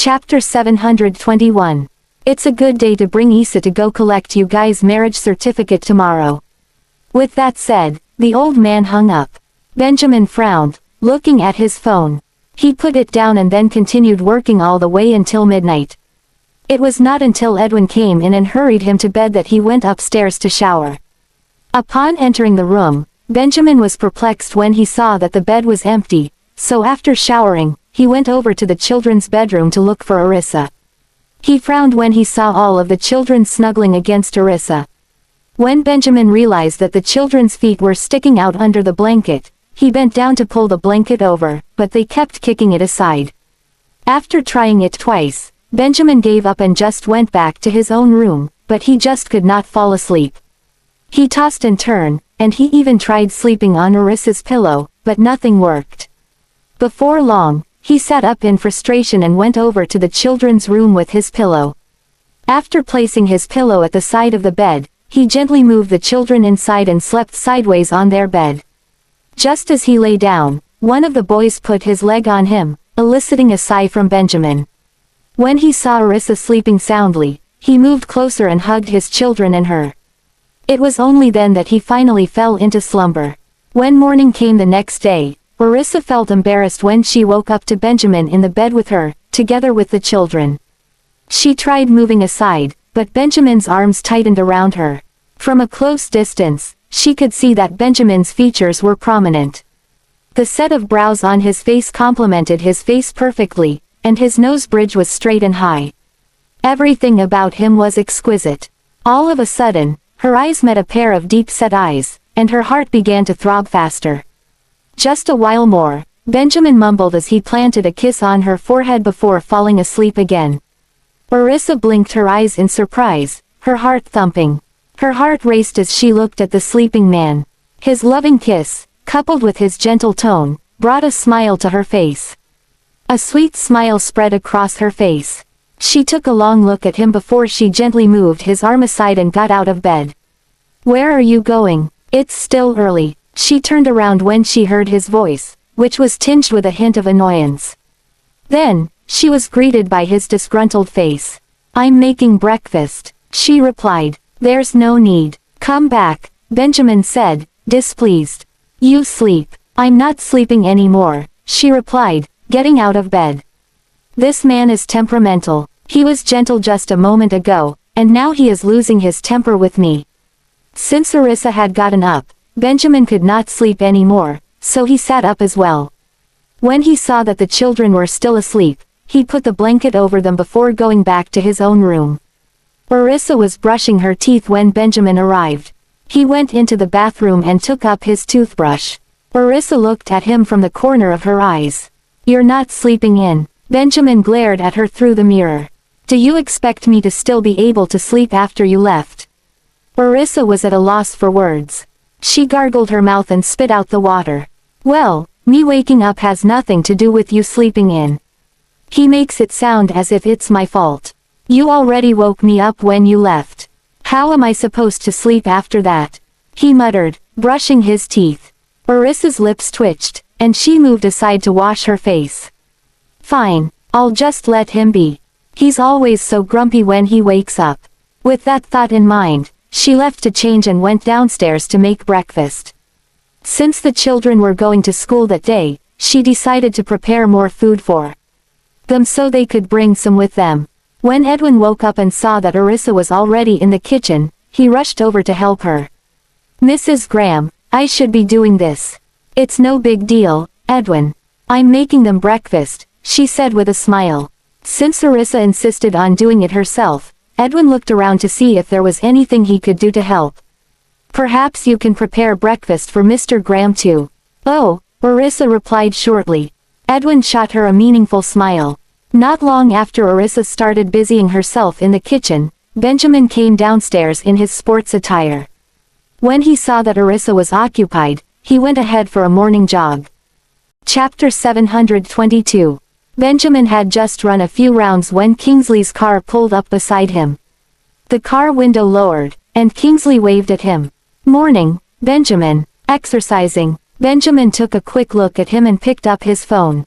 Chapter 721. It's a good day to bring Issa to go collect you guys' marriage certificate tomorrow. With that said, the old man hung up. Benjamin frowned, looking at his phone. He put it down and then continued working all the way until midnight. It was not until Edwin came in and hurried him to bed that he went upstairs to shower. Upon entering the room, Benjamin was perplexed when he saw that the bed was empty, so after showering, he went over to the children's bedroom to look for Arissa. He frowned when he saw all of the children snuggling against Arissa. When Benjamin realized that the children's feet were sticking out under the blanket, he bent down to pull the blanket over, but they kept kicking it aside. After trying it twice, Benjamin gave up and just went back to his own room, but he just could not fall asleep. He tossed and turned, and he even tried sleeping on Arissa's pillow, but nothing worked. Before long, he sat up in frustration and went over to the children's room with his pillow. After placing his pillow at the side of the bed, he gently moved the children inside and slept sideways on their bed. Just as he lay down, one of the boys put his leg on him, eliciting a sigh from Benjamin. When he saw Arissa sleeping soundly, he moved closer and hugged his children and her. It was only then that he finally fell into slumber. When morning came the next day, Arissa felt embarrassed when she woke up to Benjamin in the bed with her, together with the children. She tried moving aside, but Benjamin's arms tightened around her. From a close distance, she could see that Benjamin's features were prominent. The set of brows on his face complemented his face perfectly, and his nose bridge was straight and high. Everything about him was exquisite. All of a sudden, her eyes met a pair of deep-set eyes, and her heart began to throb faster. Just a while more, Benjamin mumbled as he planted a kiss on her forehead before falling asleep again. Arissa blinked her eyes in surprise, her heart thumping. Her heart raced as she looked at the sleeping man. His loving kiss, coupled with his gentle tone, brought a smile to her face. A sweet smile spread across her face. She took a long look at him before she gently moved his arm aside and got out of bed. "Where are you going? It's still early." She turned around when she heard his voice, which was tinged with a hint of annoyance. Then, she was greeted by his disgruntled face. "I'm making breakfast," she replied. "There's no need. Come back," Benjamin said, displeased. "You sleep." "I'm not sleeping anymore," she replied, getting out of bed. This man is temperamental. He was gentle just a moment ago, and now he is losing his temper with me. Since Arissa had gotten up, Benjamin could not sleep anymore, so he sat up as well. When he saw that the children were still asleep, he put the blanket over them before going back to his own room. Arissa was brushing her teeth when Benjamin arrived. He went into the bathroom and took up his toothbrush. Arissa looked at him from the corner of her eyes. "You're not sleeping in." Benjamin glared at her through the mirror. "Do you expect me to still be able to sleep after you left?" Arissa was at a loss for words. She gargled her mouth and spit out the water. "Well, me waking up has nothing to do with you sleeping in. He makes it sound as if it's my fault. You already woke me up when you left. How am I supposed to sleep after that?" he muttered, brushing his teeth. Arissa's lips twitched, and she moved aside to wash her face. "Fine, I'll just let him be. He's always so grumpy when he wakes up." With that thought in mind, she left to change and went downstairs to make breakfast. Since the children were going to school that day, she decided to prepare more food for them so they could bring some with them. When Edwin woke up and saw that Arissa was already in the kitchen, he rushed over to help her. "Mrs. Graham, I should be doing this." "It's no big deal, Edwin. I'm making them breakfast," she said with a smile. Since Arissa insisted on doing it herself, Edwin looked around to see if there was anything he could do to help. "Perhaps you can prepare breakfast for Mr. Graham too." "Oh," Arissa replied shortly. Edwin shot her a meaningful smile. Not long after Arissa started busying herself in the kitchen, Benjamin came downstairs in his sports attire. When he saw that Arissa was occupied, he went ahead for a morning jog. Chapter 722. Benjamin had just run a few rounds when Kingsley's car pulled up beside him. The car window lowered, and Kingsley waved at him. "Morning, Benjamin." "Exercising." Benjamin took a quick look at him and picked up his phone.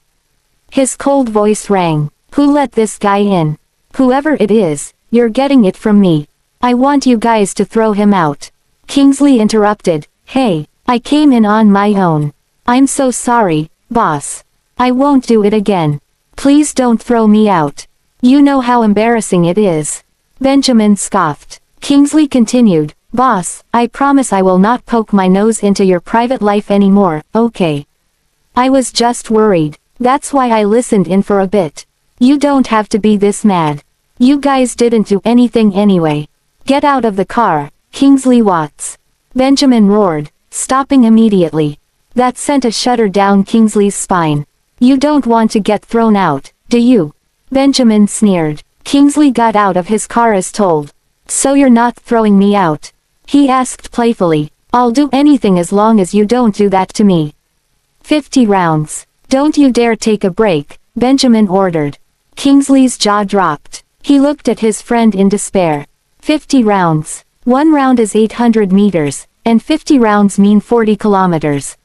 His cold voice rang. Who let this guy in? Whoever it is, you're getting it from me. I want you guys to throw him out. Kingsley interrupted. Hey, I came in on my own. I'm so sorry, boss. I won't do it again. Please don't throw me out. You know how embarrassing it is. Benjamin scoffed. Kingsley continued. Boss, I promise I will not poke my nose into your private life anymore, okay? I was just worried. That's why I listened in for a bit. You don't have to be this mad. You guys didn't do anything anyway. Get out of the car, Kingsley Watts. Benjamin roared, stopping immediately. That sent a shudder down Kingsley's spine. You don't want to get thrown out, do you? Benjamin sneered. Kingsley got out of his car as told. So you're not throwing me out? He asked playfully. I'll do anything as long as you don't do that to me. 50 rounds. Don't you dare take a break, Benjamin ordered. Kingsley's jaw dropped. He looked at his friend in despair. 50 rounds. 1 round is 800 meters, and 50 rounds mean 40 kilometers.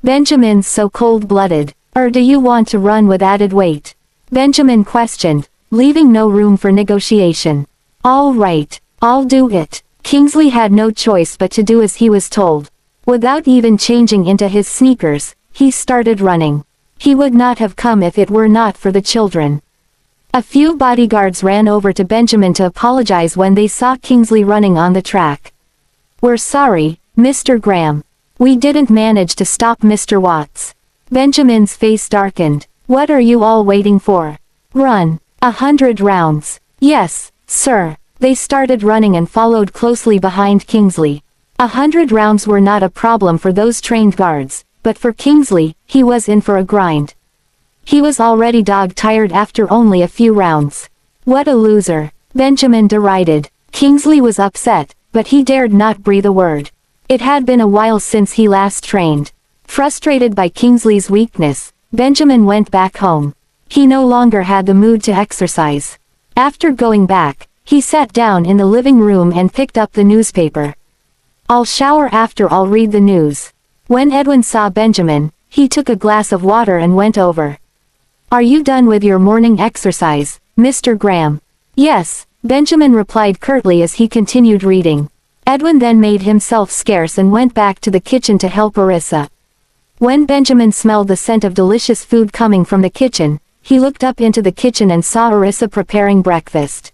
Benjamin's so cold-blooded. Or do you want to run with added weight? Benjamin questioned, leaving no room for negotiation. All right, I'll do it. Kingsley had no choice but to do as he was told. Without even changing into his sneakers, he started running. He would not have come if it were not for the children. A few bodyguards ran over to Benjamin to apologize when they saw Kingsley running on the track. We're sorry, Mr. Graham. We didn't manage to stop Mr. Watts. Benjamin's face darkened. What are you all waiting for? Run. 100 rounds. Yes, sir. They started running and followed closely behind Kingsley. 100 rounds were not a problem for those trained guards, but for Kingsley, he was in for a grind. He was already dog-tired after only a few rounds. What a loser, Benjamin derided. Kingsley was upset, but he dared not breathe a word. It had been a while since he last trained. Frustrated by Kingsley's weakness, Benjamin went back home. He no longer had the mood to exercise. After going back, he sat down in the living room and picked up the newspaper. I'll shower after I'll read the news. When Edwin saw Benjamin, he took a glass of water and went over. Are you done with your morning exercise, Mr. Graham? Yes, Benjamin replied curtly as he continued reading. Edwin then made himself scarce and went back to the kitchen to help Orissa. When Benjamin smelled the scent of delicious food coming from the kitchen, he looked up into the kitchen and saw Orissa preparing breakfast.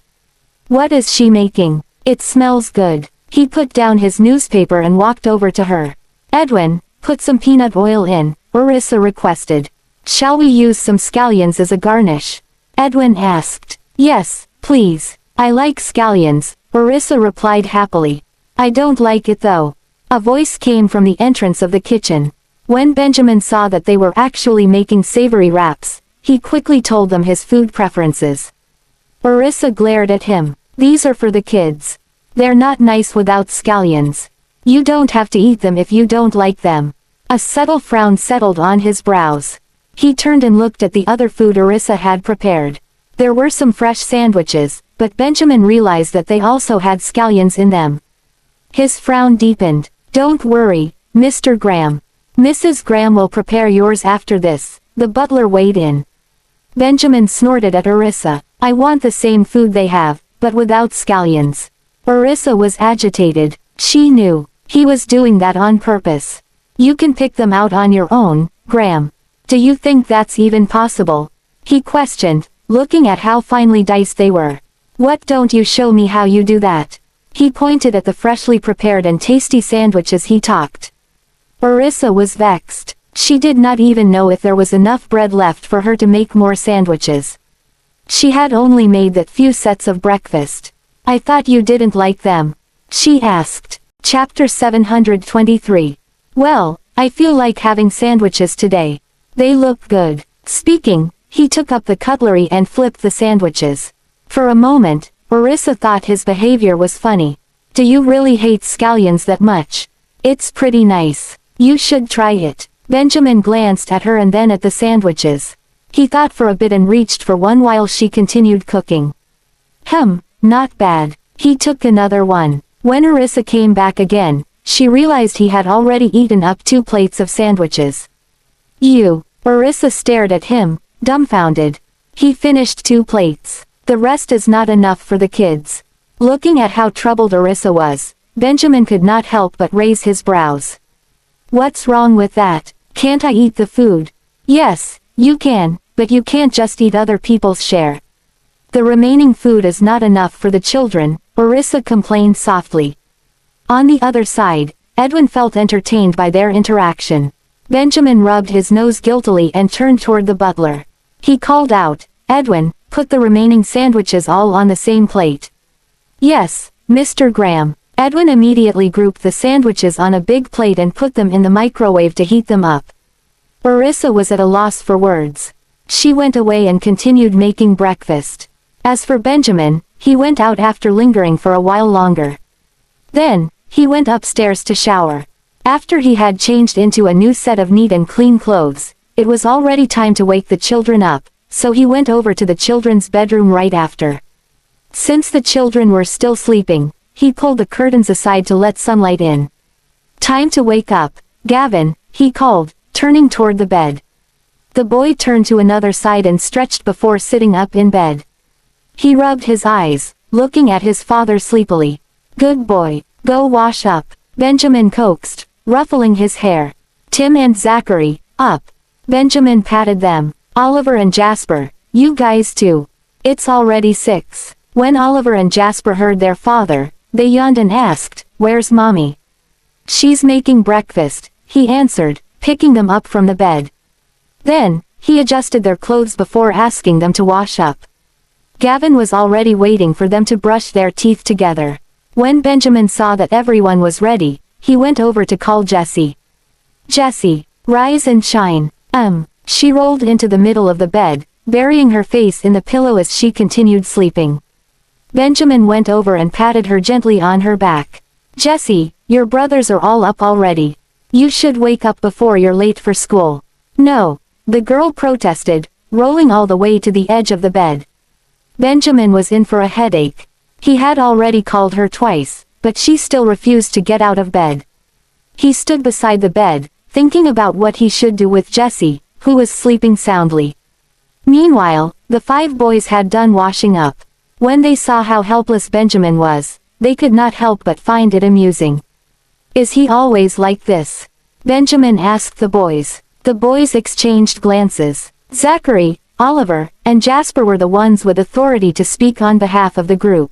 What is she making? It smells good. He put down his newspaper and walked over to her. Edwin, put some peanut oil in, Orissa requested. Shall we use some scallions as a garnish? Edwin asked. Yes, please. I like scallions, Orissa replied happily. I don't like it though. A voice came from the entrance of the kitchen. When Benjamin saw that they were actually making savory wraps, he quickly told them his food preferences. Orissa glared at him. These are for the kids. They're not nice without scallions. You don't have to eat them if you don't like them. A subtle frown settled on his brows. He turned and looked at the other food Orissa had prepared. There were some fresh sandwiches, but Benjamin realized that they also had scallions in them. His frown deepened. Don't worry, Mr. Graham. Mrs. Graham will prepare yours after this, the butler weighed in. Benjamin snorted at Orissa. I want the same food they have, but without scallions. Orissa was agitated. She knew. He was doing that on purpose. You can pick them out on your own, Graham. Do you think that's even possible? He questioned, looking at how finely diced they were. What don't you show me how you do that? He pointed at the freshly prepared and tasty sandwiches he talked. Orissa was vexed. She did not even know if there was enough bread left for her to make more sandwiches. She had only made that few sets of breakfast. I thought you didn't like them. She asked. Chapter 723. Well, I feel like having sandwiches today. They look good. Speaking, he took up the cutlery and flipped the sandwiches. For a moment, Orissa thought his behavior was funny. Do you really hate scallions that much? It's pretty nice. You should try it. Benjamin glanced at her and then at the sandwiches. He thought for a bit and reached for one while she continued cooking. Not bad. He took another one. When Orissa came back again, she realized he had already eaten up 2 plates of sandwiches. You. Orissa stared at him, dumbfounded. He finished 2 plates. The rest is not enough for the kids. Looking at how troubled Orissa was, Benjamin could not help but raise his brows. What's wrong with that? Can't I eat the food? Yes, you can, but you can't just eat other people's share. The remaining food is not enough for the children, Orissa complained softly. On the other side, Edwin felt entertained by their interaction. Benjamin rubbed his nose guiltily and turned toward the butler. He called out, "Edwin, put the remaining sandwiches all on the same plate." "Yes, Mr. Graham." Edwin immediately grouped the sandwiches on a big plate and put them in the microwave to heat them up. Orissa was at a loss for words. She went away and continued making breakfast. As for Benjamin, he went out after lingering for a while longer. Then, he went upstairs to shower. After he had changed into a new set of neat and clean clothes, it was already time to wake the children up, so he went over to the children's bedroom right after. Since the children were still sleeping, he pulled the curtains aside to let sunlight in. "Time to wake up, Gavin," he called, turning toward the bed. The boy turned to another side and stretched before sitting up in bed. He rubbed his eyes, looking at his father sleepily. "Good boy, go wash up," Benjamin coaxed, ruffling his hair. "Tim and Zachary, up." Benjamin patted them. "Oliver and Jasper, you guys too. It's already 6. When Oliver and Jasper heard their father, they yawned and asked, "Where's Mommy?" "She's making breakfast," he answered, picking them up from the bed. Then, he adjusted their clothes before asking them to wash up. Gavin was already waiting for them to brush their teeth together. When Benjamin saw that everyone was ready, he went over to call Jessie. "Jessie, rise and shine." She rolled into the middle of the bed, burying her face in the pillow as she continued sleeping. Benjamin went over and patted her gently on her back. "Jessie, your brothers are all up already. You should wake up before you're late for school." "No," the girl protested, rolling all the way to the edge of the bed. Benjamin was in for a headache. He had already called her twice, but she still refused to get out of bed. He stood beside the bed, thinking about what he should do with Jessie, who was sleeping soundly. Meanwhile, the 5 boys had done washing up. When they saw how helpless Benjamin was, they could not help but find it amusing. "Is he always like this?" Benjamin asked the boys. The boys exchanged glances. Zachary, Oliver, and Jasper were the ones with authority to speak on behalf of the group.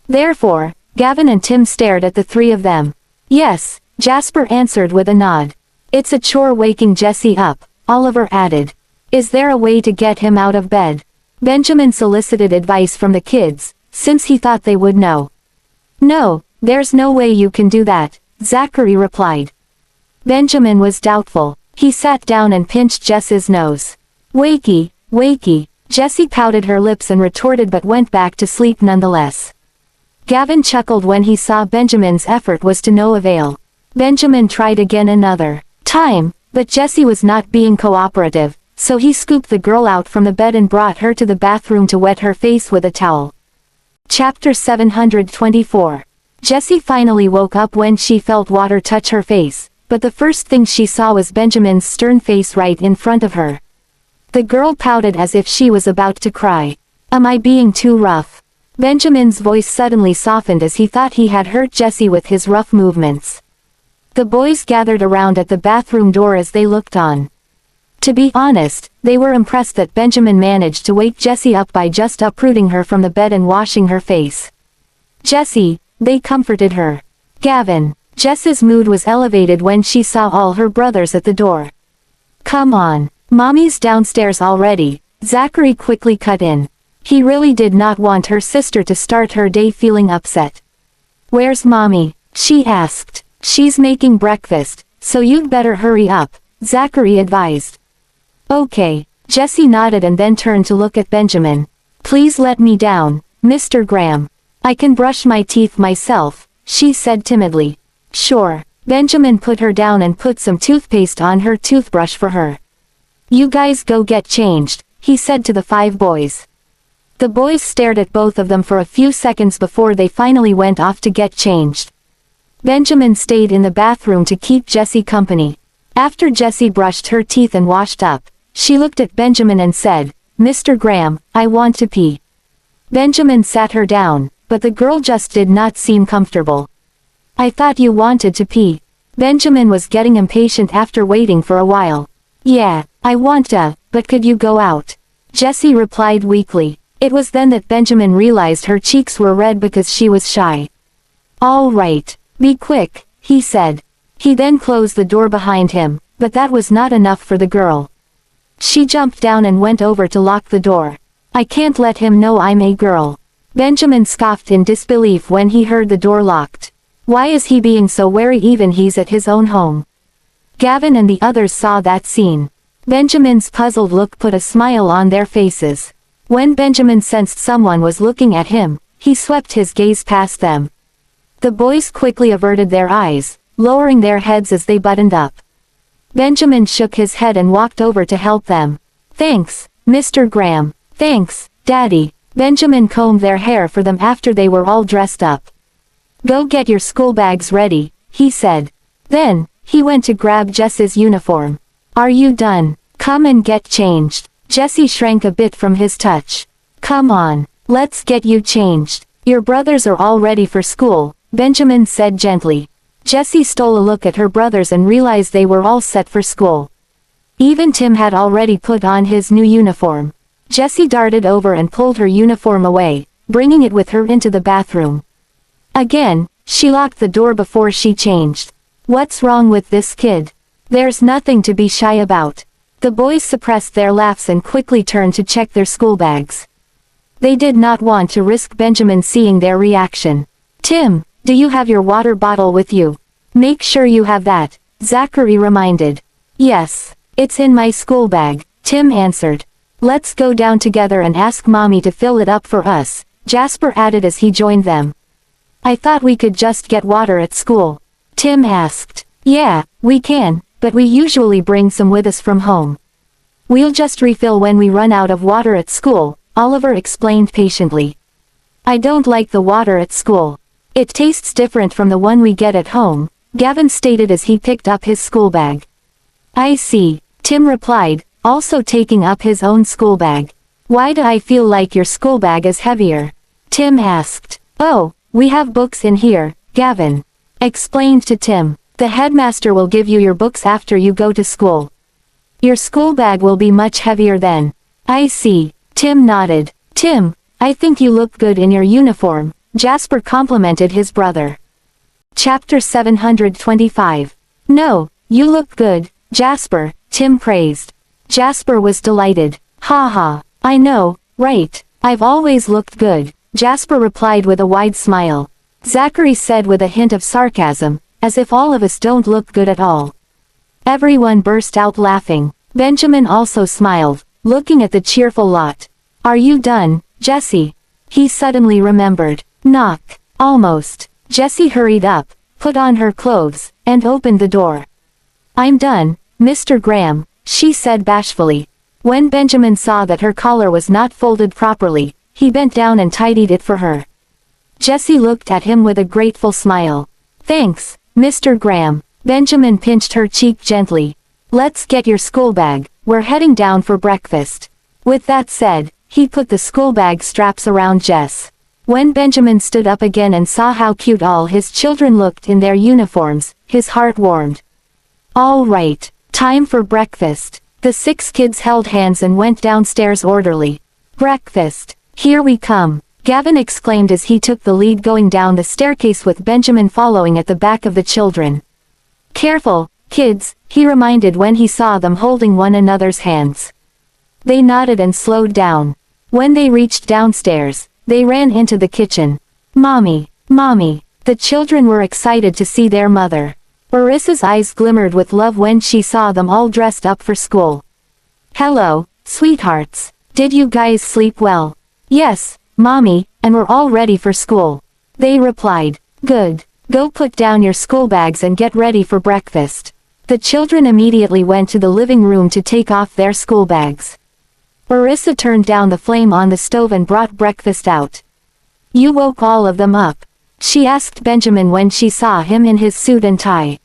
Therefore, Gavin and Tim stared at the 3 of them. "Yes," Jasper answered with a nod. "It's a chore waking Jessie up," Oliver added. "Is there a way to get him out of bed?" Benjamin solicited advice from the kids, since he thought they would know. "No, there's no way you can do that," Zachary replied. Benjamin was doubtful. He sat down and pinched Jess's nose. "Wakey, wakey," Jessie pouted her lips and retorted but went back to sleep nonetheless. Gavin chuckled when he saw Benjamin's effort was to no avail. Benjamin tried again another time, but Jessie was not being cooperative, so he scooped the girl out from the bed and brought her to the bathroom to wet her face with a towel. Chapter 724. Jessie finally woke up when she felt water touch her face, but the first thing she saw was Benjamin's stern face right in front of her. The girl pouted as if she was about to cry. "Am I being too rough?" Benjamin's voice suddenly softened as he thought he had hurt Jessie with his rough movements. The boys gathered around at the bathroom door as they looked on. To be honest, they were impressed that Benjamin managed to wake Jessie up by just uprooting her from the bed and washing her face. "Jessie," they comforted her. "Gavin." Jess's mood was elevated when she saw all her brothers at the door. "Come on. Mommy's downstairs already," Zachary quickly cut in. He really did not want her sister to start her day feeling upset. "Where's Mommy?" she asked. "She's making breakfast, so you'd better hurry up," Zachary advised. "Okay." Jessie nodded and then turned to look at Benjamin. "Please let me down, Mr. Graham. I can brush my teeth myself," she said timidly. "Sure." Benjamin put her down and put some toothpaste on her toothbrush for her. "You guys go get changed," he said to the 5 boys. The boys stared at both of them for a few seconds before they finally went off to get changed. Benjamin stayed in the bathroom to keep Jessie company. After Jessie brushed her teeth and washed up, she looked at Benjamin and said, Mr. Graham, I want to pee." Benjamin sat her down, but the girl just did not seem comfortable. "I thought you wanted to pee." Benjamin was getting impatient after waiting for a while. "Yeah, I want to, but could you go out?" Jessie replied weakly. It was then that Benjamin realized her cheeks were red because she was shy. "All right. Be quick," he said. He then closed the door behind him, but that was not enough for the girl. She jumped down and went over to lock the door. "I can't let him know I'm a girl." Benjamin scoffed in disbelief when he heard the door locked. Why is he being so wary even he's at his own home? Gavin and the others saw that scene. Benjamin's puzzled look put a smile on their faces. When Benjamin sensed someone was looking at him, he swept his gaze past them. The boys quickly averted their eyes, lowering their heads as they buttoned up. Benjamin shook his head and walked over to help them. "Thanks, Mr. Graham." "Thanks, Daddy." Benjamin combed their hair for them after they were all dressed up. "Go get your school bags ready," he said. Then, he went to grab Jess's uniform. "Are you done? Come and get changed." Jessie shrank a bit from his touch. "Come on, let's get you changed. Your brothers are all ready for school," Benjamin said gently. Jessie stole a look at her brothers and realized they were all set for school. Even Tim had already put on his new uniform. Jessie darted over and pulled her uniform away, bringing it with her into the bathroom. Again, she locked the door before she changed. "What's wrong with this kid? There's nothing to be shy about." The boys suppressed their laughs and quickly turned to check their school bags. They did not want to risk Benjamin seeing their reaction. "Tim, do you have your water bottle with you?" "Make sure you have that," Zachary reminded. "Yes, it's in my school bag," Tim answered. "Let's go down together and ask Mommy to fill it up for us," Jasper added as he joined them. "I thought we could just get water at school," Tim asked. "Yeah, we can, but we usually bring some with us from home. We'll just refill when we run out of water at school," Oliver explained patiently. "I don't like the water at school. It tastes different from the one we get at home," Gavin stated as he picked up his school bag. "I see," Tim replied, also taking up his own school bag. "Why do I feel like your school bag is heavier?" Tim asked. "Oh, we have books in here," Gavin explained to Tim. "The headmaster will give you your books after you go to school. Your school bag will be much heavier then." "I see," Tim nodded. "Tim, I think you look good in your uniform," Jasper complimented his brother. Chapter 725. "No, you look good, Jasper," Tim praised. Jasper was delighted. "Ha ha, I know, right, I've always looked good," Jasper replied with a wide smile. Zachary said with a hint of sarcasm, "As if all of us don't look good at all." Everyone burst out laughing. Benjamin also smiled, looking at the cheerful lot. "Are you done, Jessie?" He suddenly remembered. Knock. Almost. Jessie hurried up, put on her clothes, and opened the door. "I'm done, Mr. Graham," she said bashfully. When Benjamin saw that her collar was not folded properly, he bent down and tidied it for her. Jessie looked at him with a grateful smile. "Thanks, Mr. Graham." Benjamin pinched her cheek gently. "Let's get your school bag, we're heading down for breakfast." With that said, he put the school bag straps around Jess. When Benjamin stood up again and saw how cute all his children looked in their uniforms, his heart warmed. "All right, time for breakfast." The 6 kids held hands and went downstairs orderly. "Breakfast, here we come," Gavin exclaimed as he took the lead going down the staircase with Benjamin following at the back of the children. "Careful, kids," he reminded when he saw them holding one another's hands. They nodded and slowed down. When they reached downstairs, they ran into the kitchen. "Mommy, Mommy." The children were excited to see their mother. Marissa's eyes glimmered with love when she saw them all dressed up for school. "Hello, sweethearts. Did you guys sleep well?" "Yes, Mommy, and we're all ready for school," they replied. "Good. Go put down your school bags and get ready for breakfast." The children immediately went to the living room to take off their school bags. Marissa turned down the flame on the stove and brought breakfast out. "You woke all of them up?" she asked Benjamin when she saw him in his suit and tie.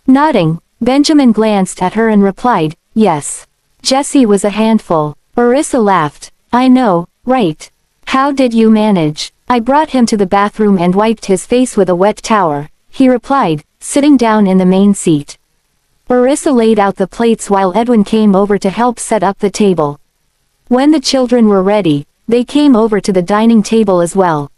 Nodding, Benjamin glanced at her and replied, "Yes." Jessie was a handful. Orissa laughed. I know, right? How did you manage? I brought him to the bathroom and wiped his face with a wet towel, he replied, sitting down in the main seat. Orissa laid out the plates while Edwin came over to help set up the table. When the children were ready, they came over to the dining table as well.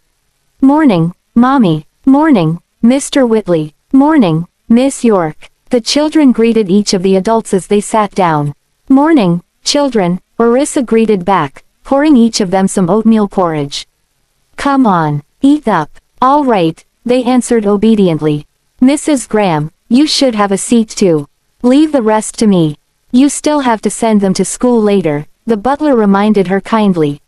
Morning, Mommy. Morning, Mr. Whitley. Morning, Miss York. The children greeted each of the adults as they sat down. Morning, children, Orissa greeted back, pouring each of them some oatmeal porridge. Come on, eat up. All right, they answered obediently. Mrs. Graham, you should have a seat too. Leave the rest to me. You still have to send them to school later, the butler reminded her kindly.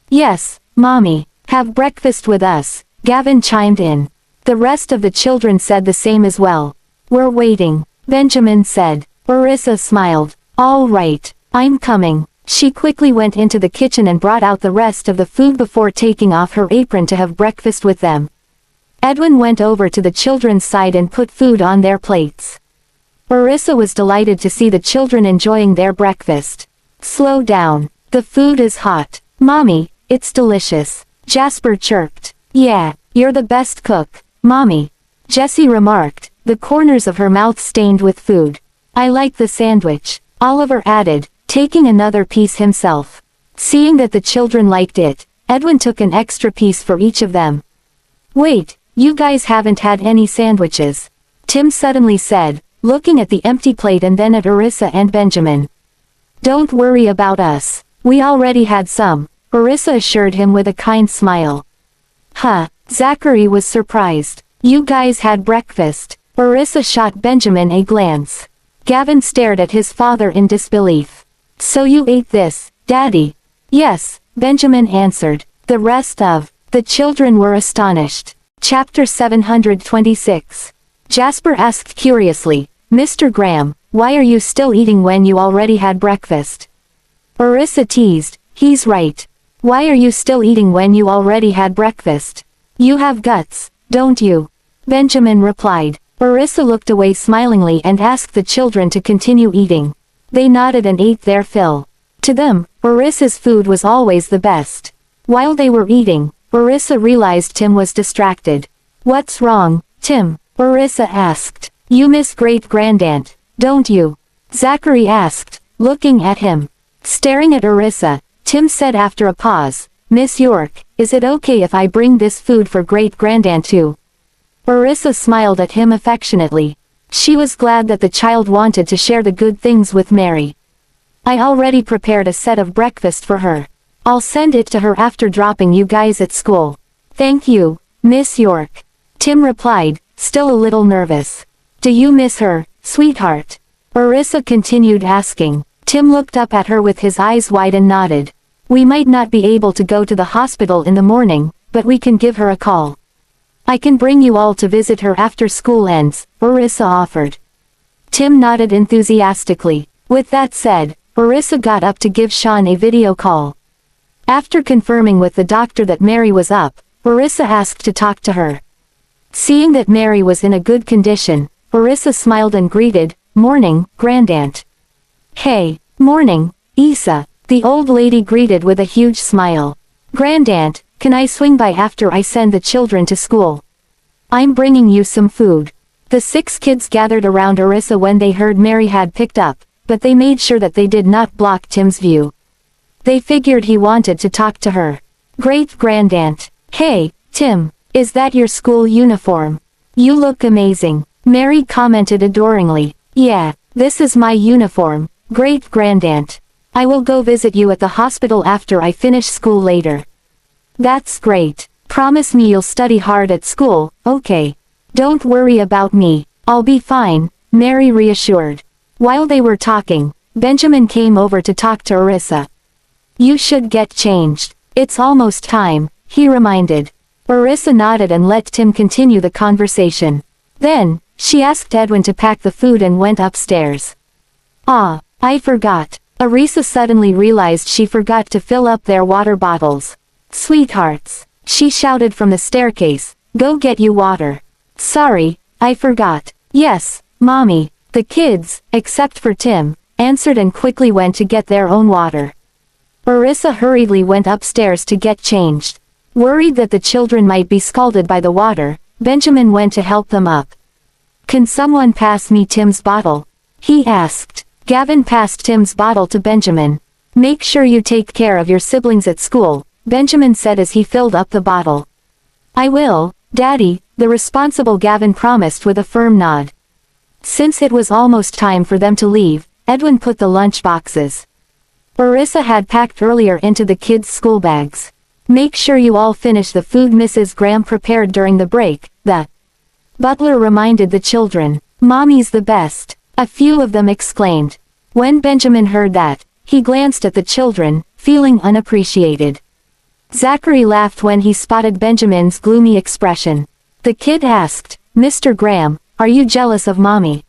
Yes, Mommy, have breakfast with us, Gavin chimed in. The rest of the children said the same as well. We're waiting, Benjamin said. Orissa smiled. All right, I'm coming. She quickly went into the kitchen and brought out the rest of the food before taking off her apron to have breakfast with them. Edwin went over to the children's side and put food on their plates. Orissa was delighted to see the children enjoying their breakfast. Slow down. The food is hot. Mommy, it's delicious. Jasper chirped. Yeah, you're the best cook, Mommy. Jessie remarked, the corners of her mouth stained with food. I like the sandwich, Oliver added, taking another piece himself. Seeing that the children liked it, Edwin took an extra piece for each of them. Wait, you guys haven't had any sandwiches, Tim suddenly said, looking at the empty plate and then at Orissa and Benjamin. Don't worry about us. We already had some, Orissa assured him with a kind smile. Huh, Zachary was surprised. You guys had breakfast. Orissa shot Benjamin a glance. Gavin stared at his father in disbelief. So you ate this, Daddy? Yes, Benjamin answered. The rest of the children were astonished. Chapter 726. Jasper asked curiously, Mr. Graham, why are you still eating when you already had breakfast? Orissa teased, he's right. Why are you still eating when you already had breakfast? You have guts, don't you? Benjamin replied. Orissa looked away smilingly and asked the children to continue eating. They nodded and ate their fill. To them, Orissa's food was always the best. While they were eating, Orissa realized Tim was distracted. What's wrong, Tim? Orissa asked. You miss great-grandaunt, don't you? Zachary asked, looking at him. Staring at Orissa, Tim said after a pause, Miss York, is it okay if I bring this food for great-grandaunt too? Orissa smiled at him affectionately. She was glad that the child wanted to share the good things with Mary. I already prepared a set of breakfast for her. I'll send it to her after dropping you guys at school. Thank you, Miss York. Tim replied, still a little nervous. Do you miss her, sweetheart? Orissa continued asking. Tim looked up at her with his eyes wide and nodded. We might not be able to go to the hospital in the morning, but we can give her a call. I can bring you all to visit her after school ends, Orissa offered. Tim nodded enthusiastically. With that said, Orissa got up to give Sean a video call. After confirming with the doctor that Mary was up, Orissa asked to talk to her. Seeing that Mary was in a good condition, Orissa smiled and greeted, Morning, Grandaunt. Hey, morning, Isa, the old lady greeted with a huge smile. Grandaunt, can I swing by after I send the children to school? I'm bringing you some food. The 6 kids gathered around Orissa when they heard Mary had picked up, but they made sure that they did not block Tim's view. They figured he wanted to talk to her. Great-grandaunt. Hey, Tim, is that your school uniform? You look amazing, Mary commented adoringly. Yeah, this is my uniform, great-grandaunt. I will go visit you at the hospital after I finish school later. That's great. Promise me you'll study hard at school, okay? Don't worry about me. I'll be fine, Mary reassured. While they were talking, Benjamin came over to talk to Orissa. You should get changed. It's almost time, he reminded. Orissa nodded and let Tim continue the conversation. Then, she asked Edwin to pack the food and went upstairs. Ah, I forgot. Orissa suddenly realized she forgot to fill up their water bottles. Sweethearts, she shouted from the staircase, go get you water. Sorry, I forgot. Yes, Mommy. The kids, except for Tim, answered and quickly went to get their own water. Orissa hurriedly went upstairs to get changed. Worried that the children might be scalded by the water, Benjamin went to help them up. "Can someone pass me Tim's bottle?" he asked. Gavin passed Tim's bottle to Benjamin. "Make sure you take care of your siblings at school," Benjamin said as he filled up the bottle. "I will, Daddy," the responsible Gavin promised with a firm nod. Since it was almost time for them to leave, Edwin put the lunch boxes Orissa had packed earlier into the kids' school bags. "Make sure you all finish the food Mrs. Graham prepared during the break," the butler reminded the children. "Mommy's the best," a few of them exclaimed. When Benjamin heard that, he glanced at the children, feeling unappreciated. Zachary laughed when he spotted Benjamin's gloomy expression. The kid asked, "Mr. Graham, are you jealous of Mommy?"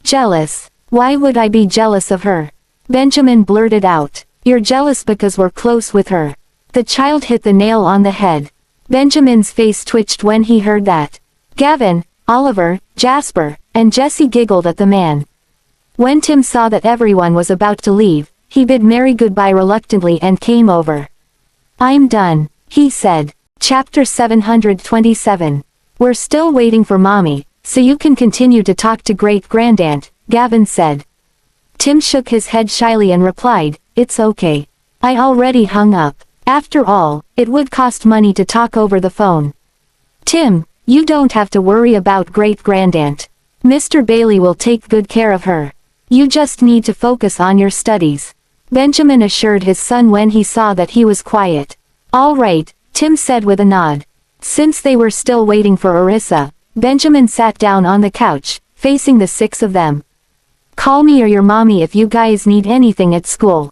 "Jealous? Why would I be jealous of her?" Benjamin blurted out. "You're jealous because we're close with her." The child hit the nail on the head. Benjamin's face twitched when he heard that. Gavin, Oliver, Jasper, and Jesse giggled at the man. When Tim saw that everyone was about to leave, he bid Mary goodbye reluctantly and came over. "I'm done," he said. Chapter 727. "We're still waiting for Mommy, so you can continue to talk to great-grandaunt," Gavin said. Tim shook his head shyly and replied, "It's okay. I already hung up. After all, it would cost money to talk over the phone." "Tim, you don't have to worry about great-grandaunt. Mr. Bailey will take good care of her. You just need to focus on your studies," Benjamin assured his son when he saw that he was quiet. "All right," Tim said with a nod. Since they were still waiting for Orissa, Benjamin sat down on the couch, facing the six of them. "Call me or your mommy if you guys need anything at school.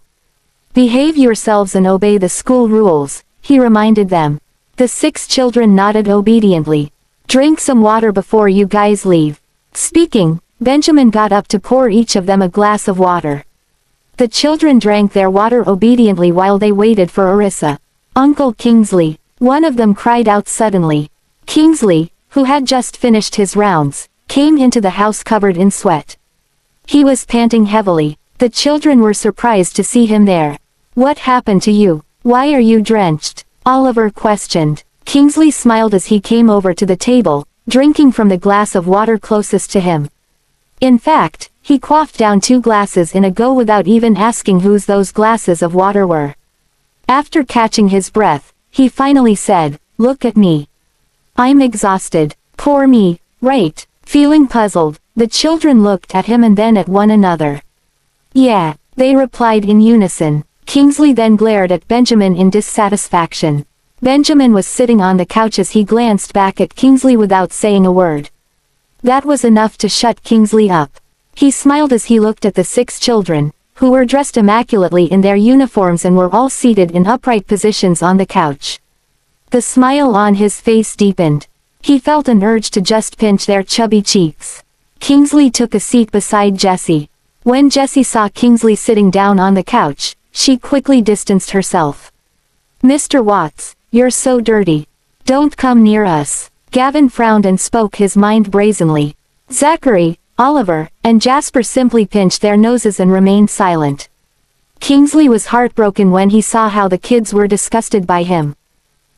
Behave yourselves and obey the school rules," he reminded them. The six children nodded obediently. "Drink some water before you guys leave." Speaking, Benjamin got up to pour each of them a glass of water. The children drank their water obediently while they waited for Orissa. "Uncle Kingsley," one of them cried out suddenly. Kingsley, who had just finished his rounds, came into the house covered in sweat. He was panting heavily. The children were surprised to see him there. "What happened to you? Why are you drenched?" Oliver questioned. Kingsley smiled as he came over to the table, drinking from the glass of water closest to him. In fact, he quaffed down 2 glasses in a go without even asking whose those glasses of water were. After catching his breath, he finally said, "Look at me. I'm exhausted." "Poor me, right?" Feeling puzzled, the children looked at him and then at one another. "Yeah," they replied in unison. Kingsley then glared at Benjamin in dissatisfaction. Benjamin was sitting on the couch as he glanced back at Kingsley without saying a word. That was enough to shut Kingsley up. He smiled as he looked at the 6 children, who were dressed immaculately in their uniforms and were all seated in upright positions on the couch. The smile on his face deepened. He felt an urge to just pinch their chubby cheeks. Kingsley took a seat beside Jessie. When Jessie saw Kingsley sitting down on the couch, she quickly distanced herself. "Mr. Watts, you're so dirty. Don't come near us." Gavin frowned and spoke his mind brazenly. Zachary, Oliver, and Jasper simply pinched their noses and remained silent. Kingsley was heartbroken when he saw how the kids were disgusted by him.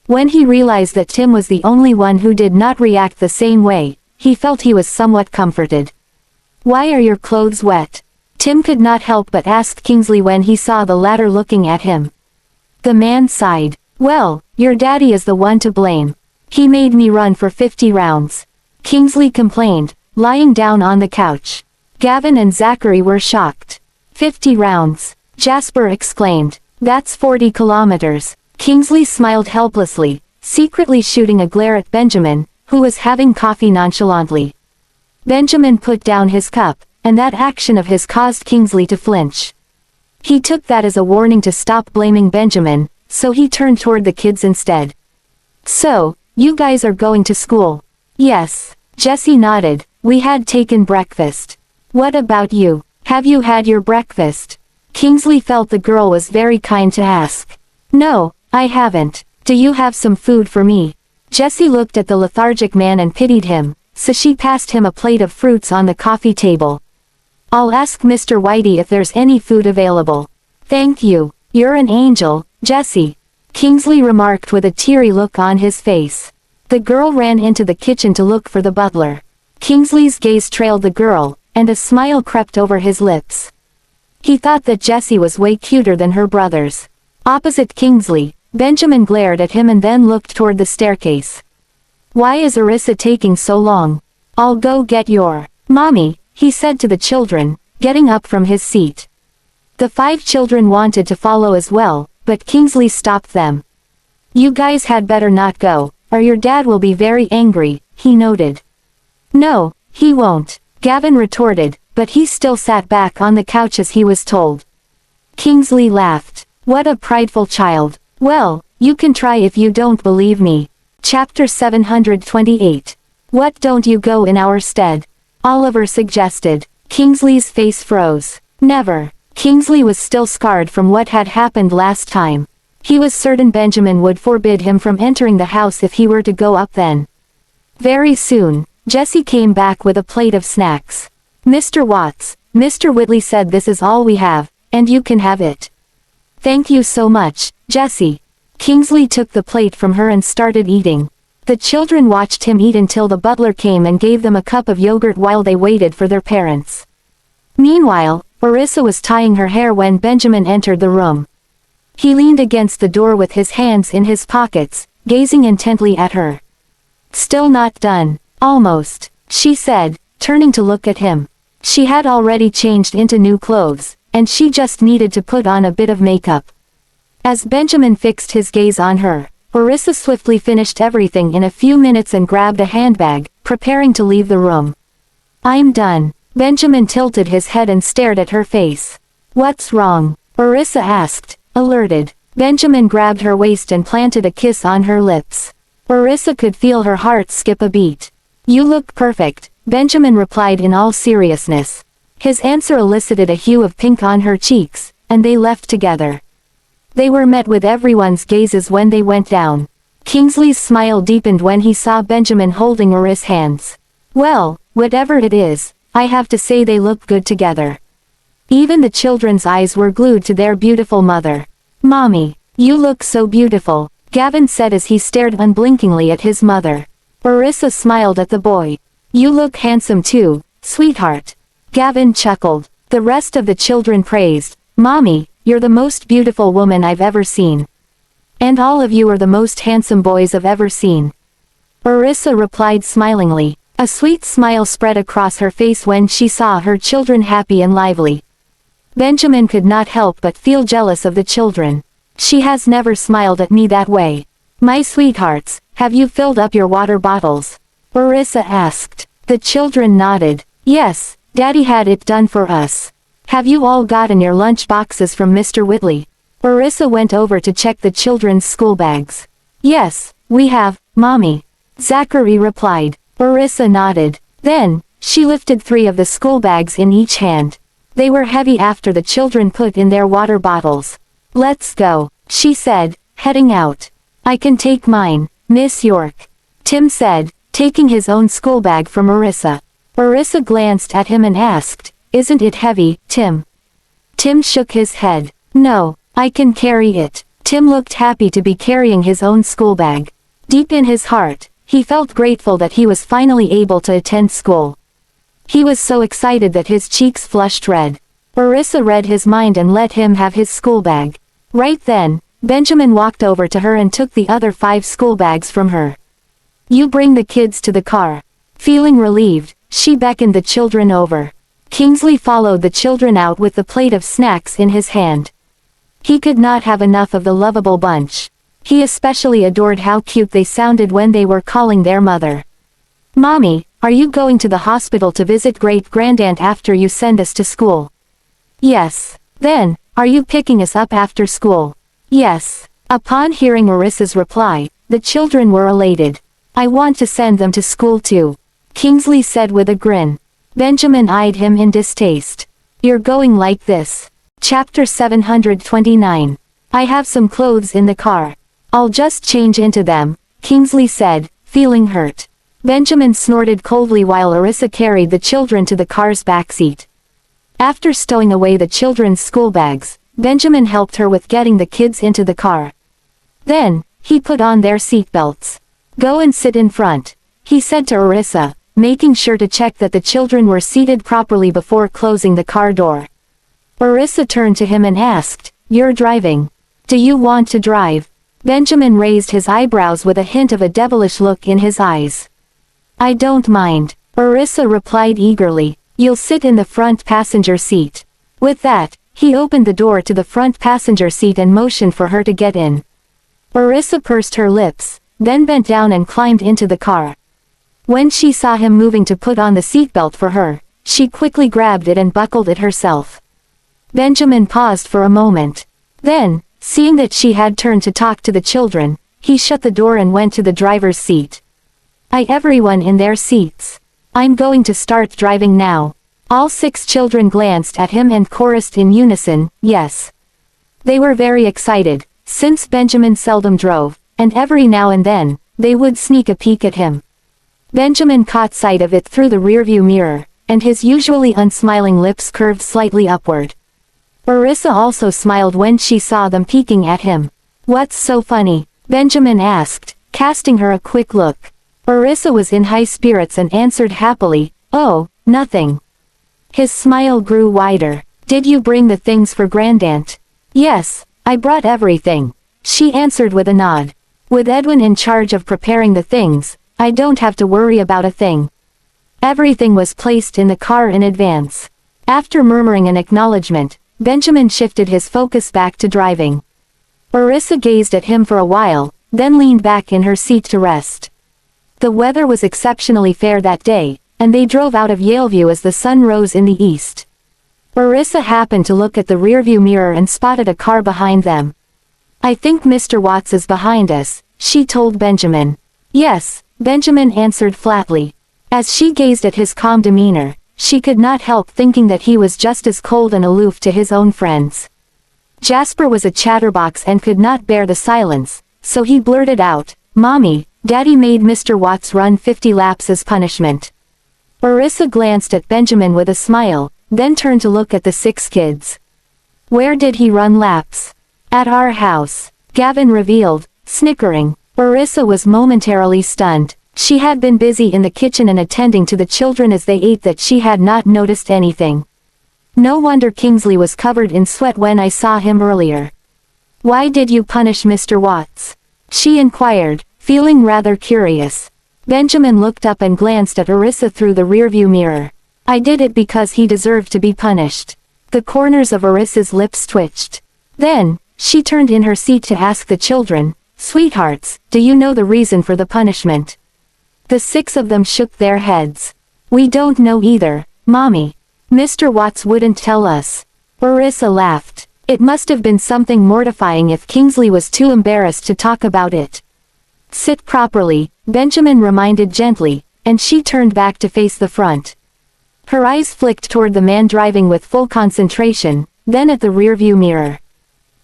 When he realized that Tim was the only one who did not react the same way, he felt he was somewhat comforted. "Why are your clothes wet?" Tim could not help but ask Kingsley when he saw the latter looking at him. The man sighed. "Well, your daddy is the one to blame. He made me run for 50 rounds. Kingsley complained, lying down on the couch. Gavin and Zachary were shocked. 50 rounds, Jasper exclaimed. "That's 40 kilometers. Kingsley smiled helplessly, secretly shooting a glare at Benjamin, who was having coffee nonchalantly. Benjamin put down his cup, and that action of his caused Kingsley to flinch. He took that as a warning to stop blaming Benjamin, so he turned toward the kids instead. "So, you guys are going to school?" "Yes." Jessie nodded. "We had taken breakfast." "What about you? Have you had your breakfast?" Kingsley felt the girl was very kind to ask. "No, I haven't. Do you have some food for me?" Jessie looked at the lethargic man and pitied him, so she passed him a plate of fruits on the coffee table. "I'll ask Mr. Whitey if there's any food available." "Thank you." You're an angel, Jessie," Kingsley remarked with a teary look on his face. The girl ran into the kitchen to look for the butler. Kingsley's gaze trailed the girl, and a smile crept over his lips. He thought that Jessie was way cuter than her brothers. Opposite Kingsley, Benjamin glared at him and then looked toward the staircase. "Why is Arissa taking so long? I'll go get your mommy," he said to the children, getting up from his seat. The 5 children wanted to follow as well, but Kingsley stopped them. "You guys had better not go, or your dad will be very angry," he noted. "No, he won't," Gavin retorted, but he still sat back on the couch as he was told. Kingsley laughed. "What a prideful child. Well, you can try if you don't believe me." Chapter 728. "What don't you go in our stead?" Oliver suggested. Kingsley's face froze. Never. Kingsley was still scarred from what had happened last time. He was certain Benjamin would forbid him from entering the house if he were to go up then. Very soon, Jessie came back with a plate of snacks. "Mr. Watts, Mr. Whitley said this is all we have, and you can have it." "Thank you so much, Jessie." Kingsley took the plate from her and started eating. The children watched him eat until the butler came and gave them a cup of yogurt while they waited for their parents. Meanwhile, Arissa was tying her hair when Benjamin entered the room. He leaned against the door with his hands in his pockets, gazing intently at her. "Still not done." "Almost," she said, turning to look at him. She had already changed into new clothes, and she just needed to put on a bit of makeup. As Benjamin fixed his gaze on her, Arissa swiftly finished everything in a few minutes and grabbed a handbag, preparing to leave the room. "I'm done." Benjamin tilted his head and stared at her face. "What's wrong?" Arissa asked, alerted. Benjamin grabbed her waist and planted a kiss on her lips. Arissa could feel her heart skip a beat. "You look perfect," Benjamin replied in all seriousness. His answer elicited a hue of pink on her cheeks, and they left together. They were met with everyone's gazes when they went down. Kingsley's smile deepened when he saw Benjamin holding Arissa's hands. "Well, whatever it is, I have to say they look good together." Even the children's eyes were glued to their beautiful mother. "Mommy, you look so beautiful," Gavin said as he stared unblinkingly at his mother. Arissa smiled at the boy. "You look handsome too, sweetheart." Gavin chuckled. The rest of the children praised, "Mommy, you're the most beautiful woman I've ever seen. And all of you are the most handsome boys I've ever seen." Arissa replied smilingly. A sweet smile spread across her face when she saw her children happy and lively. Benjamin could not help but feel jealous of the children. "She has never smiled at me that way." "My sweethearts, have you filled up your water bottles?" Arissa asked. The children nodded. "Yes, Daddy had it done for us." "Have you all gotten your lunch boxes from Mr. Whitley?" Arissa went over to check the children's school bags. "Yes, we have, Mommy," Zachary replied. Arissa nodded. Then, she lifted 3 of the school bags in each hand. They were heavy after the children put in their water bottles. "Let's go," she said, heading out. "I can take mine, Miss York," Tim said, taking his own school bag from Arissa. Arissa glanced at him and asked, "Isn't it heavy, Tim?" Tim shook his head. "No, I can carry it." Tim looked happy to be carrying his own school bag. Deep in his heart, he felt grateful that he was finally able to attend school. He was so excited that his cheeks flushed red. Arissa read his mind and let him have his school bag. Right then, Benjamin walked over to her and took the other 5 school bags from her. "You bring the kids to the car." Feeling relieved, she beckoned the children over. Kingsley followed the children out with the plate of snacks in his hand. He could not have enough of the lovable bunch. He especially adored how cute they sounded when they were calling their mother. "Mommy, are you going to the hospital to visit great-grandaunt after you send us to school?" "Yes." "Then, are you picking us up after school?" "Yes." Upon hearing Arissa's reply, the children were elated. "I want to send them to school too," Kingsley said with a grin. Benjamin eyed him in distaste. "You're going like this." Chapter 729. "I have some clothes in the car. I'll just change into them," Kingsley said, feeling hurt. Benjamin snorted coldly while Arissa carried the children to the car's backseat. After stowing away the children's school bags, Benjamin helped her with getting the kids into the car. Then, he put on their seatbelts. "Go and sit in front," he said to Arissa, making sure to check that the children were seated properly before closing the car door. Arissa turned to him and asked, "You're driving. Do you want to drive?" Benjamin raised his eyebrows with a hint of a devilish look in his eyes. "I don't mind," Arissa replied eagerly. "You'll sit in the front passenger seat." With that, he opened the door to the front passenger seat and motioned for her to get in. Arissa pursed her lips, then bent down and climbed into the car. When she saw him moving to put on the seatbelt for her, she quickly grabbed it and buckled it herself. Benjamin paused for a moment. Then, seeing that she had turned to talk to the children, he shut the door and went to the driver's seat. Everyone in their seats. I'm going to start driving now." All 6 children glanced at him and chorused in unison, "Yes." They were very excited, since Benjamin seldom drove, and every now and then, they would sneak a peek at him. Benjamin caught sight of it through the rearview mirror, and his usually unsmiling lips curved slightly upward. Arissa also smiled when she saw them peeking at him. "What's so funny?" Benjamin asked, casting her a quick look. Arissa was in high spirits and answered happily, "Oh, nothing." His smile grew wider. "Did you bring the things for Grandaunt?" "Yes, I brought everything," she answered with a nod. "With Edwin in charge of preparing the things, I don't have to worry about a thing." Everything was placed in the car in advance. After murmuring an acknowledgement, Benjamin shifted his focus back to driving. Arissa gazed at him for a while, then leaned back in her seat to rest. The weather was exceptionally fair that day, and they drove out of Yaleview as the sun rose in the east. Arissa happened to look at the rearview mirror and spotted a car behind them. "I think Mr. Watts is behind us," she told Benjamin. "Yes," Benjamin answered flatly. As she gazed at his calm demeanor, she could not help thinking that he was just as cold and aloof to his own friends. Jasper was a chatterbox and could not bear the silence, so he blurted out, "Mommy, Daddy made Mr. Watts run 50 laps as punishment." Arissa glanced at Benjamin with a smile, then turned to look at the 6 kids. "Where did he run laps?" "At our house," Gavin revealed, snickering. Arissa was momentarily stunned. She had been busy in the kitchen and attending to the children as they ate that she had not noticed anything. No wonder Kingsley was covered in sweat when I saw him earlier. "Why did you punish Mr. Watts?" she inquired, feeling rather curious. Benjamin looked up and glanced at Arissa through the rearview mirror. "I did it because he deserved to be punished." The corners of Arissa's lips twitched. Then, she turned in her seat to ask the children, "Sweethearts, do you know the reason for the punishment?" The 6 of them shook their heads. "We don't know either, Mommy. Mr. Watts wouldn't tell us." Arissa laughed. It must have been something mortifying if Kingsley was too embarrassed to talk about it. "Sit properly," Benjamin reminded gently, and she turned back to face the front. Her eyes flicked toward the man driving with full concentration, then at the rearview mirror.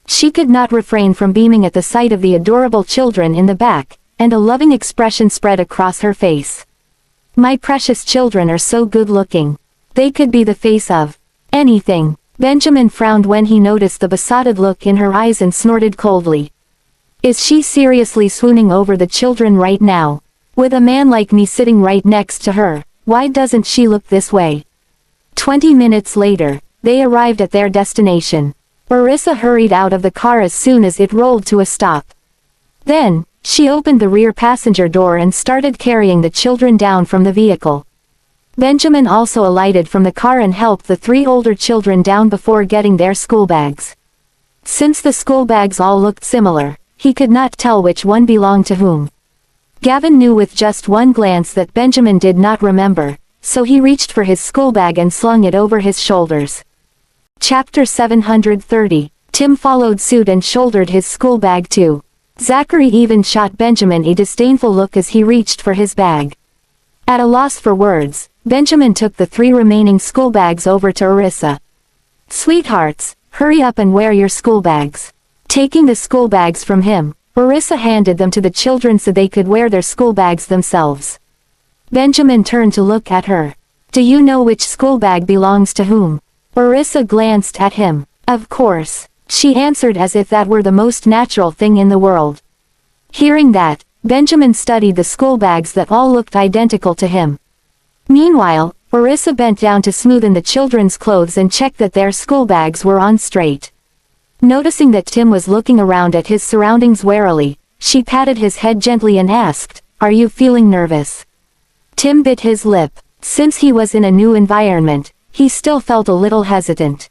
She could not refrain from beaming at the sight of the adorable children in the back, and a loving expression spread across her face. "My precious children are so good-looking. They could be the face of anything." Benjamin frowned when he noticed the besotted look in her eyes and snorted coldly. "Is she seriously swooning over the children right now? With a man like me sitting right next to her, why doesn't she look this way?" 20 minutes later, they arrived at their destination. Arissa hurried out of the car as soon as it rolled to a stop. Then, she opened the rear passenger door and started carrying the children down from the vehicle. Benjamin also alighted from the car and helped the 3 older children down before getting their school bags. Since the school bags all looked similar, he could not tell which one belonged to whom. Gavin knew with just one glance that Benjamin did not remember, so he reached for his school bag and slung it over his shoulders. Chapter 730. Tim followed suit and shouldered his school bag too. Zachary even shot Benjamin a disdainful look as he reached for his bag. At a loss for words, Benjamin took the 3 remaining school bags over to Arissa. "Sweethearts, hurry up and wear your school bags." Taking the school bags from him, Arissa handed them to the children so they could wear their school bags themselves. Benjamin turned to look at her. "Do you know which school bag belongs to whom?" Arissa glanced at him. "Of course." She answered as if that were the most natural thing in the world. Hearing that, Benjamin studied the school bags that all looked identical to him. Meanwhile, Orissa bent down to smoothen the children's clothes and check that their school bags were on straight. Noticing that Tim was looking around at his surroundings warily, she patted his head gently and asked, "Are you feeling nervous?" Tim bit his lip. Since he was in a new environment, he still felt a little hesitant.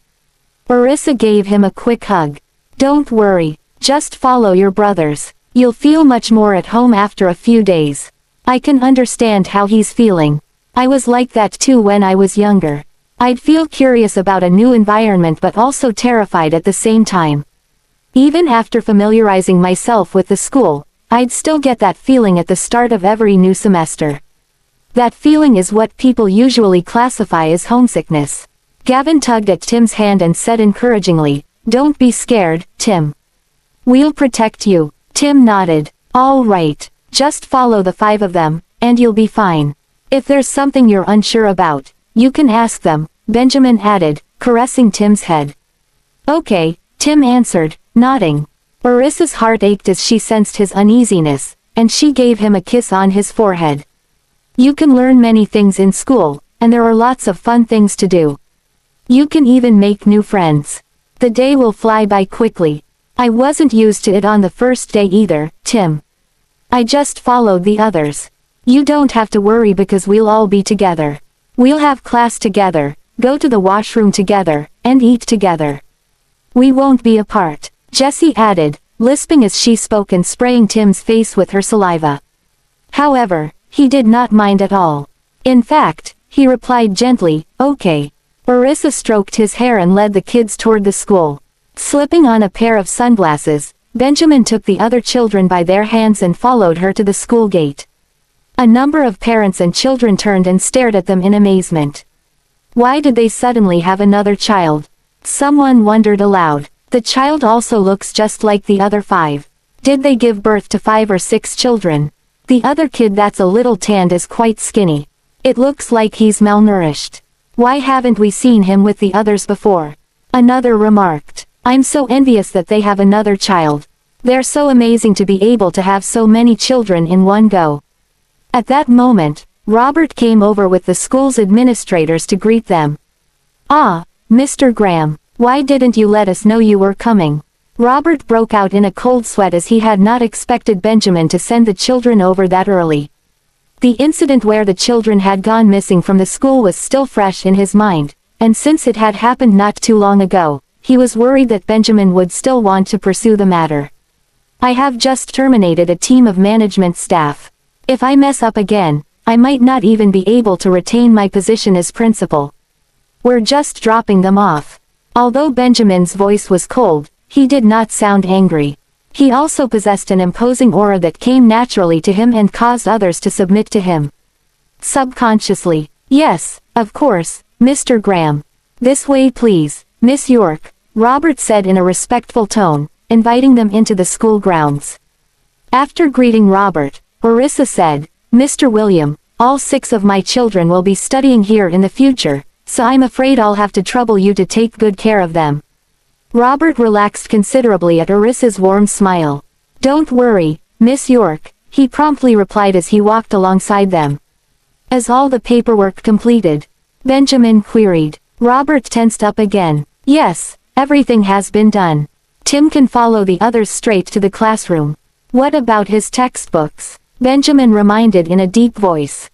Orissa gave him a quick hug. "Don't worry, just follow your brothers. You'll feel much more at home after a few days. I can understand how he's feeling. I was like that too when I was younger. I'd feel curious about a new environment but also terrified at the same time. Even after familiarizing myself with the school, I'd still get that feeling at the start of every new semester. That feeling is what people usually classify as homesickness." Gavin tugged at Tim's hand and said encouragingly, "Don't be scared, Tim. We'll protect you." Tim nodded. "All right, just follow the 5 of them, and you'll be fine. If there's something you're unsure about, you can ask them," Benjamin added, caressing Tim's head. "Okay," Tim answered, nodding. Orissa's heart ached as she sensed his uneasiness, and she gave him a kiss on his forehead. "You can learn many things in school, and there are lots of fun things to do. You can even make new friends. The day will fly by quickly. I wasn't used to it on the first day either, Tim. I just followed the others. You don't have to worry because we'll all be together. We'll have class together, go to the washroom together, and eat together. We won't be apart," Jessie added, lisping as she spoke and spraying Tim's face with her saliva. However, he did not mind at all. In fact, he replied gently, "Okay." Orissa stroked his hair and led the kids toward the school. Slipping on a pair of sunglasses, Benjamin took the other children by their hands and followed her to the school gate. A number of parents and children turned and stared at them in amazement. Why did they suddenly have another child? Someone wondered aloud. The child also looks just like the other 5. Did they give birth to 5 or 6 children? The other kid that's a little tanned is quite skinny. It looks like he's malnourished. Why haven't we seen him with the others before? Another remarked. I'm so envious that they have another child. They're so amazing to be able to have so many children in one go. At that moment, Robert came over with the school's administrators to greet them. "Ah, Mr. Graham, why didn't you let us know you were coming?" Robert broke out in a cold sweat as he had not expected Benjamin to send the children over that early. The incident where the children had gone missing from the school was still fresh in his mind, and since it had happened not too long ago, he was worried that Benjamin would still want to pursue the matter. "I have just terminated a team of management staff. If I mess up again, I might not even be able to retain my position as principal. We're just dropping them off." Although Benjamin's voice was cold, he did not sound angry. He also possessed an imposing aura that came naturally to him and caused others to submit to him. Subconsciously, "Yes, of course, Mr. Graham. This way please, Miss York," Robert said in a respectful tone, inviting them into the school grounds. After greeting Robert, Orissa said, "Mr. William, all 6 of my children will be studying here in the future, so I'm afraid I'll have to trouble you to take good care of them." Robert relaxed considerably at Orissa's warm smile. "Don't worry, Miss York," he promptly replied as he walked alongside them. "Is all the paperwork completed?" Benjamin queried. Robert tensed up again. "Yes, everything has been done. Tim can follow the others straight to the classroom." "What about his textbooks?" Benjamin reminded in a deep voice.